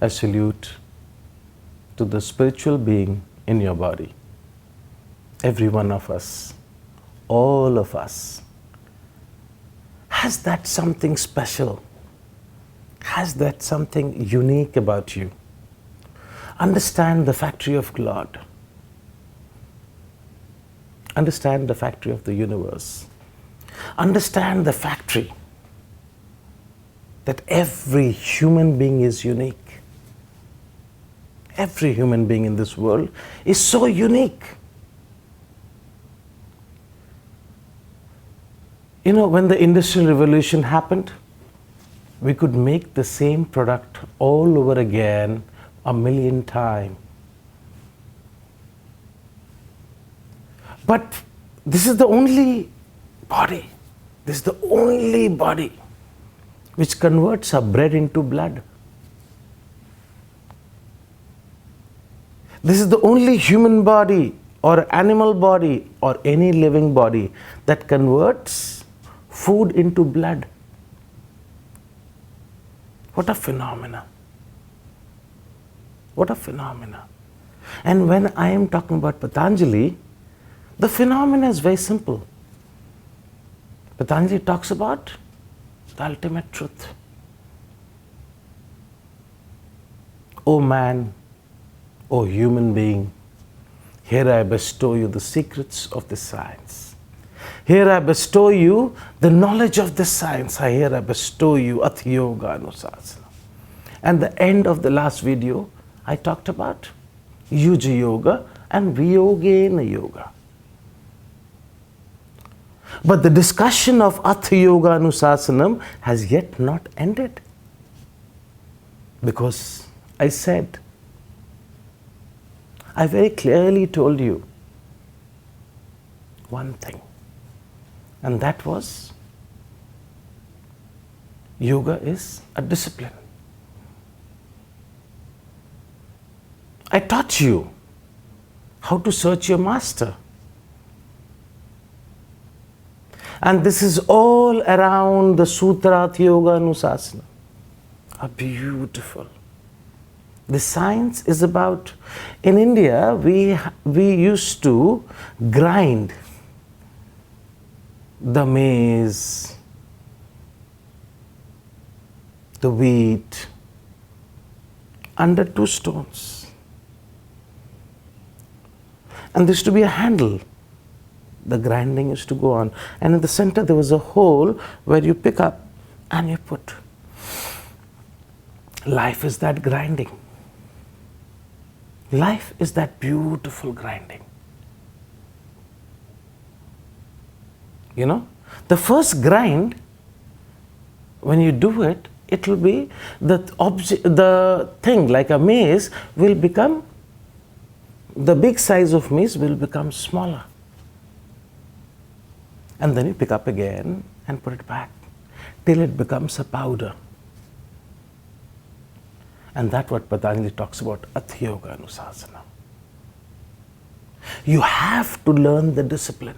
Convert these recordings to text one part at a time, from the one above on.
a salute to the spiritual being in your body. Every one of us, all of us, has that something special, has that something unique about you. Understand the factory of God. Understand the factory of the universe. Understand the factory that every human being is unique. Every human being in this world is so unique. You know, when the Industrial Revolution happened, we could make the same product all over again 1,000,000 times. But this is the only body, this is the only body which converts our bread into blood. This is the only human body or animal body or any living body that converts food into blood. What a phenomena. What a phenomena. And when I am talking about Patanjali, the phenomena is very simple. Patanjali talks about the ultimate truth. O man, O human being, here I bestow you the secrets of this science. Here I bestow you the knowledge of this science. Here I bestow you Hatha Yoga Anusasana. And the end of the last video, I talked about Yuja Yoga and Viyogena Yoga. But the discussion of Hatha Yoga Anusasanam has yet not ended. Because I said, I very clearly told you one thing. And that was, yoga is a discipline. I taught you how to search your master. And this is all around the Sutras of Yoga Anusasana. Are beautiful. The science is about, in India, we used to grind the maize, the wheat, under 2 stones. And there used to be a handle. The grinding used to go on. And in the center there was a hole where you pick up and you put. Life is that grinding. Life is that beautiful grinding. You know, the first grind, when you do it, it will be the thing like a maize will become, the big size of maize will become smaller. And then you pick up again and put it back till it becomes a powder. And that's what Patanjali talks about, Hatha Yoga Anusasana. You have to learn the discipline.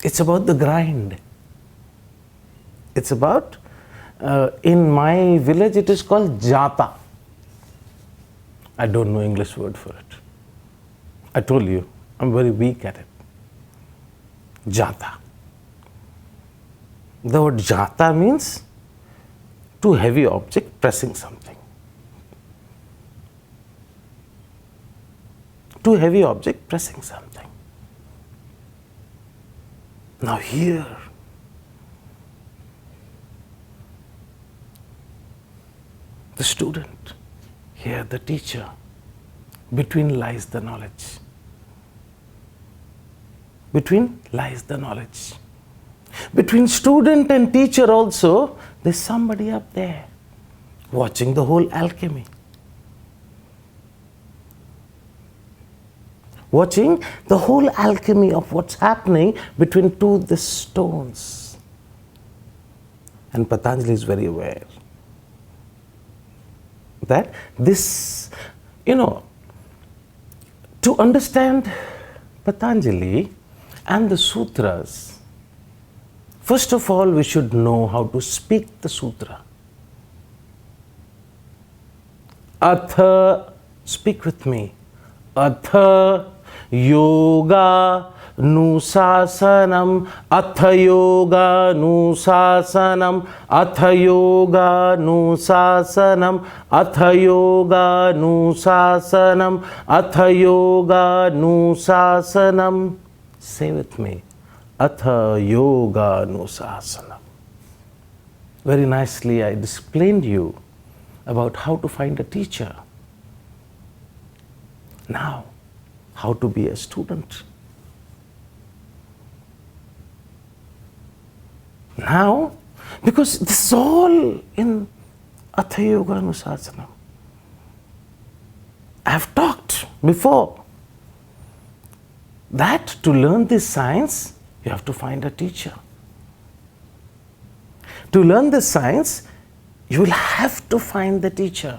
It's about the grind. It's about, in my village it is called jata. I don't know English word for it. I told you, I'm very weak at it. Jata. The word jata means too heavy object pressing something. Too heavy object pressing something. Now here, the student, here the teacher, between lies the knowledge. Between lies the knowledge. Between student and teacher also, there's somebody up there watching the whole alchemy. Watching the whole alchemy of what's happening between the stones. And Patanjali is very aware that this, to understand Patanjali and the sutras, first of all we should know how to speak the sutra. Atha, speak with me. Atha yoga nusasanam, atha yoga nusasanam, atha yoga nusasanam, atha yoga nusasanam, atha yoga nusasanam. Say with me, atha yoga nusasanam. Very nicely I explained you about how to find a teacher. Now, how to be a student. Now, because this is all in Atha Yoga Anusasanam. I have talked before that to learn this science, you have to find a teacher. To learn this science, you will have to find the teacher.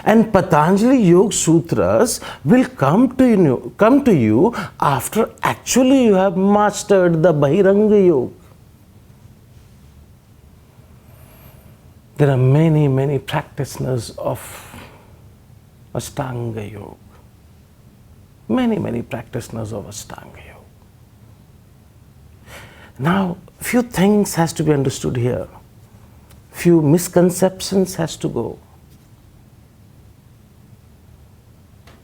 And Patanjali Yoga Sutras will come to you after actually you have mastered the Bahiranga Yoga. There are many, many practitioners of ashtanga yoga. Many, many practitioners of ashtanga yoga. Now, few things has to be understood here. Few misconceptions has to go.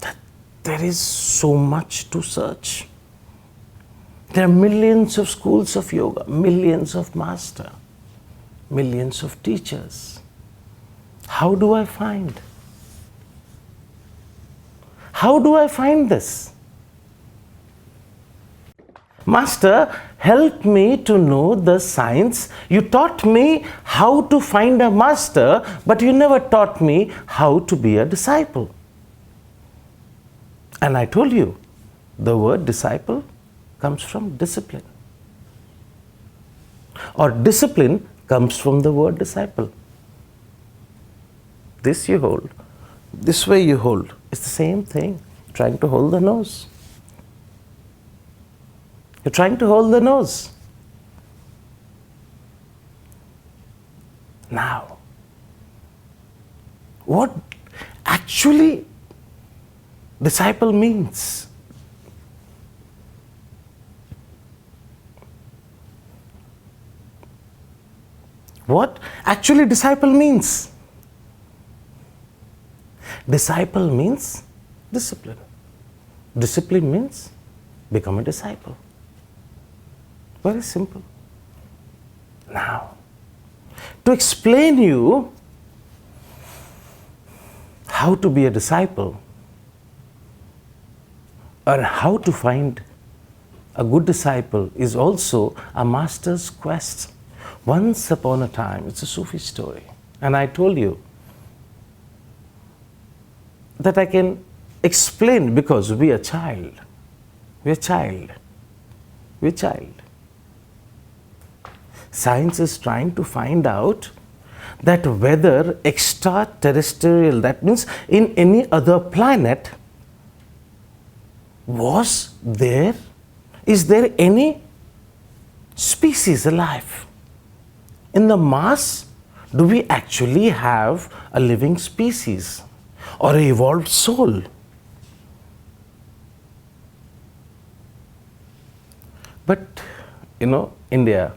That there is so much to search. There are millions of schools of yoga, millions of masters, millions of teachers. How do I find? How do I find this? Master, help me to know the science. You taught me how to find a master, but you never taught me how to be a disciple. And I told you, the word disciple comes from discipline. Or discipline comes from the word disciple. This you hold, this way you hold. It's the same thing, trying to hold the nose. You're trying to hold the nose. Now, what actually disciple means? What actually disciple means? Disciple means discipline. Discipline means become a disciple. Very simple. Now, to explain you how to be a disciple or how to find a good disciple is also a master's quest. Once upon a time, it's a Sufi story. And I told you that I can explain because we are child. We are child. We are child. Science is trying to find out that whether extraterrestrial, that means in any other planet, is there any species alive? In the Mars, do we actually have a living species or an evolved soul? But, India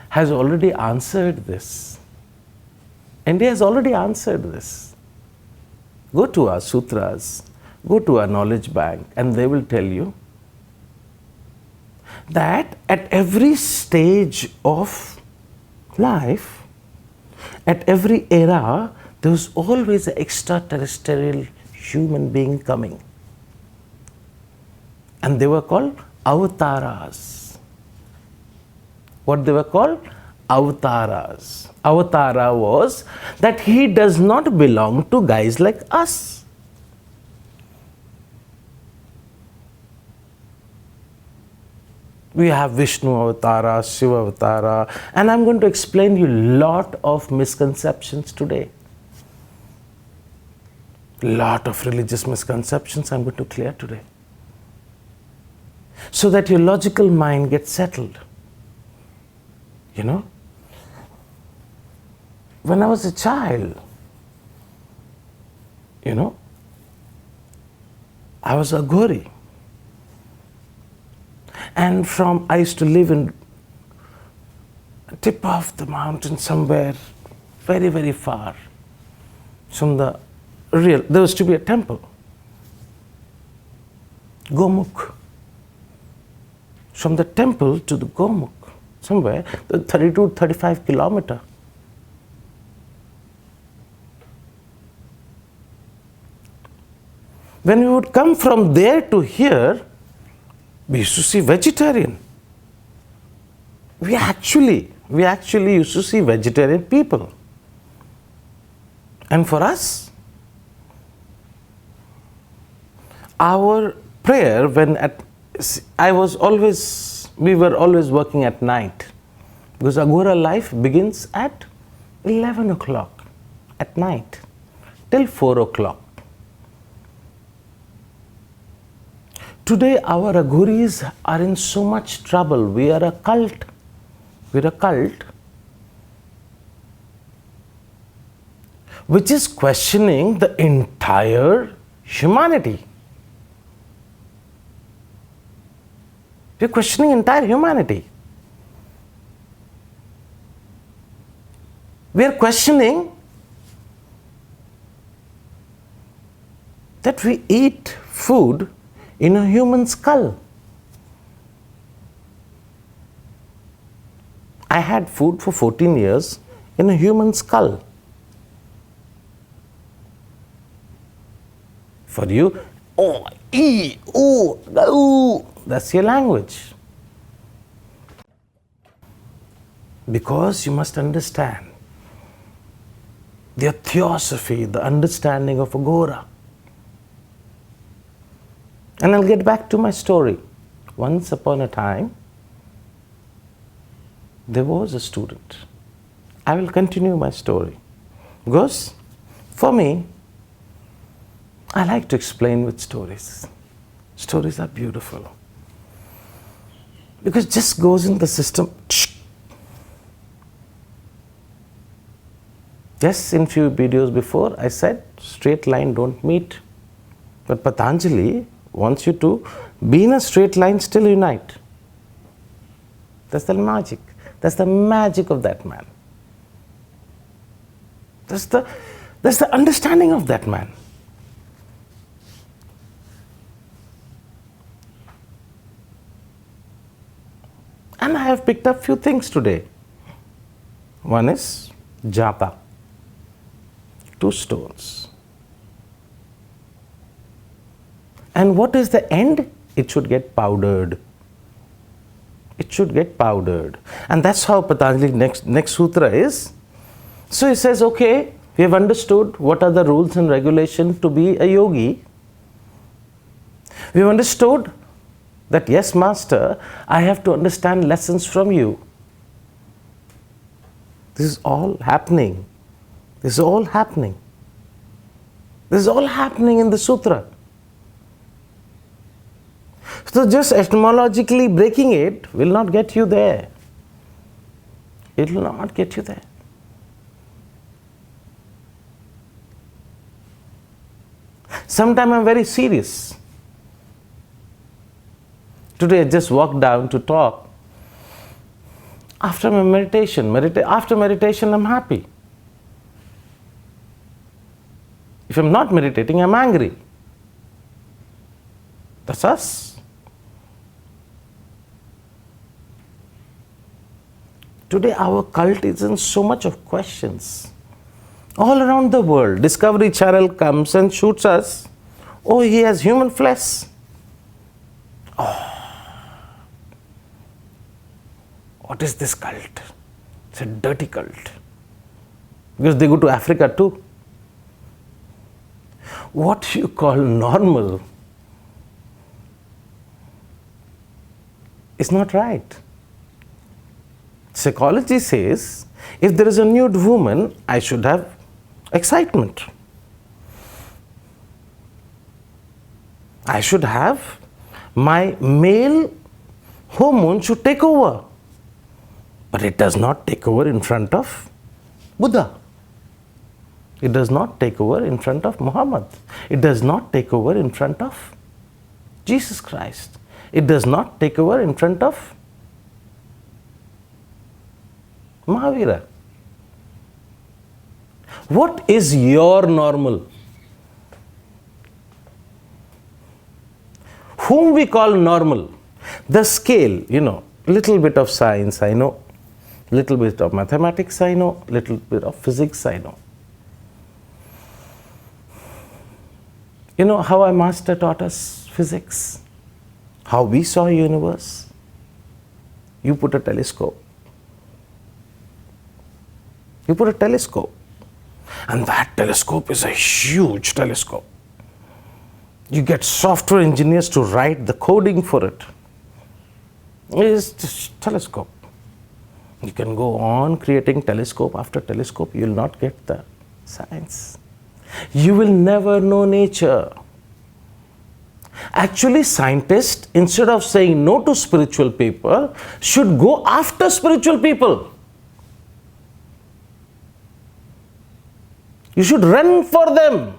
has already answered this. India has already answered this. Go to our sutras, go to our knowledge bank, and they will tell you that at every stage of life, at every era, there was always an extraterrestrial human being coming. And they were called avataras. What they were called? Avataras. Avatara was that he does not belong to guys like us. We have Vishnu Avatara, Shiva Avatara, and I'm going to explain you a lot of misconceptions today. Lot of religious misconceptions I'm going to clear today. So that your logical mind gets settled. When I was a child, I was a Ghori. And I used to live in tip of the mountain somewhere very, very far from there was to be a temple, Gomukh. From the temple to the Gomukh, somewhere, 32, 35 kilometers. When we would come from there to here, we used to see vegetarian. We actually used to see vegetarian people. And for us, our prayer we were always working at night, because Agora life begins at 11 o'clock at night till 4 o'clock. Today our Aghoris are in so much trouble. We are a cult. We're a cult which is questioning the entire humanity. We're questioning entire humanity. We are questioning that we eat food in a human skull. I had food for 14 years in a human skull. For you, that's your language. Because you must understand the theosophy, the understanding of Agora. And I'll get back to my story. Once upon a time, there was a student. I will continue my story. Because for me, I like to explain with stories. Stories are beautiful. Because it just goes in the system. Yes, in few videos before, I said straight line don't meet. But Patanjali wants you to be in a straight line, still unite. That's the magic. That's the magic of that man. That's the understanding of that man. And I have picked up few things today. One is jata, 2 stones. And what is the end? It should get powdered. It should get powdered. And that's how Patanjali next sutra is. So he says, okay, we have understood what are the rules and regulations to be a yogi. We have understood that, yes, master, I have to understand lessons from you. This is all happening. This is all happening. This is all happening in the sutra. So just etymologically breaking it will not get you there. It will not get you there. Sometimes I'm very serious. Today I just walked down to talk. After my meditation, after meditation I'm happy. If I'm not meditating, I'm angry. That's us. Today our cult is in so much of questions. All around the world, Discovery Channel comes and shoots us. Oh, he has human flesh. What is this cult? It's a dirty cult. Because they go to Africa too. What you call normal is not right. Psychology says, if there is a nude woman, I should have excitement. I should have my male hormone should take over. But it does not take over in front of Buddha. It does not take over in front of Muhammad. It does not take over in front of Jesus Christ. It does not take over in front of Mahavira. What is your normal? Whom we call normal? The scale, little bit of science I know, little bit of mathematics I know, little bit of physics I know. You know how our master taught us physics? How we saw universe? You put a telescope. You put a telescope. And that telescope is a huge telescope. You get software engineers to write the coding for it. It is just telescope. You can go on creating telescope after telescope. You will not get the science. You will never know nature. Actually, scientists, instead of saying no to spiritual people, should go after spiritual people. You should run for them.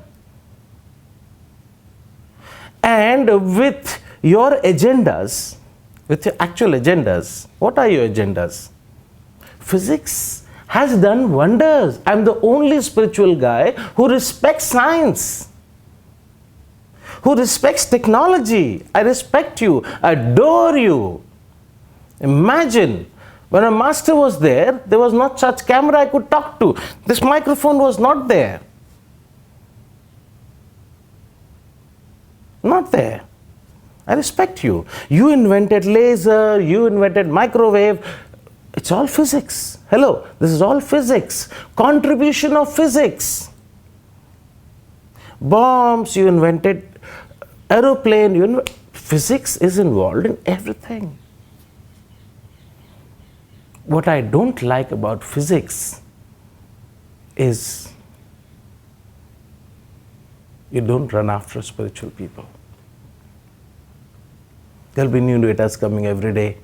And with your agendas, with your actual agendas, what are your agendas? Physics has done wonders. I'm the only spiritual guy who respects science, who respects technology. I respect you, adore you. Imagine, when a master was there was not such camera I could talk to. This microphone was not there. Not there. I respect you. You invented laser, you invented microwave. It's all physics. Hello, this is all physics. Contribution of physics. Bombs, you invented aeroplane. Physics is involved in everything. What I don't like about physics is you don't run after spiritual people. There'll be new data coming every day.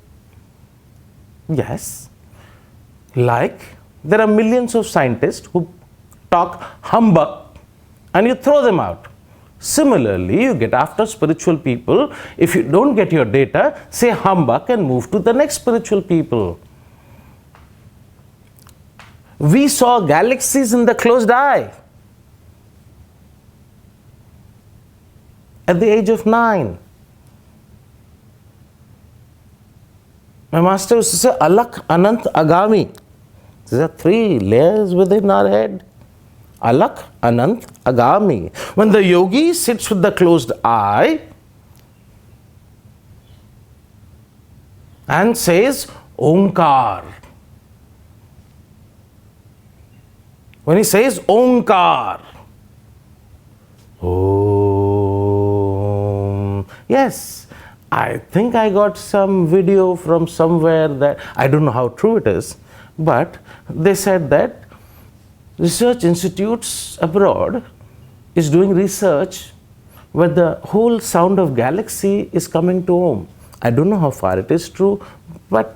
Yes, like there are millions of scientists who talk humbug and you throw them out. Similarly, you get after spiritual people. If you don't get your data, say humbug and move to the next spiritual people. We saw galaxies in the closed eye at the age of 9. My master used to say, Alak, Anant, Agami. These are 3 layers within our head. Alak, Anant, Agami. When the yogi sits with the closed eye and says, Omkar. When he says Omkar, Om. Yes, I think I got some video from somewhere that, I don't know how true it is, but they said that research institutes abroad is doing research where the whole sound of galaxy is coming to Om. I don't know how far it is true, but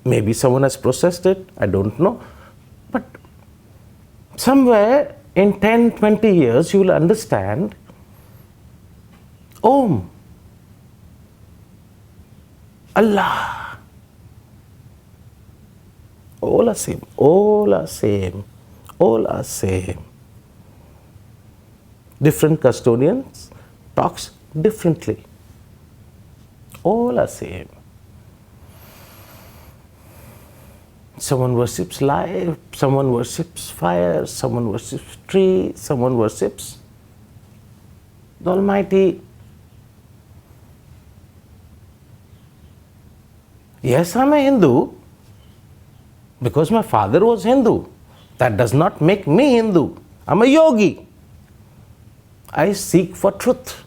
maybe someone has processed it, I don't know. But somewhere in 10-20 years you will understand Om, Allah, all are same, all are same, all are same. Different custodians talks differently. All are same. Someone worships life, someone worships fire, someone worships tree, someone worships the Almighty. Yes, I'm a Hindu because my father was Hindu. That does not make me Hindu. I'm a yogi. I seek for truth.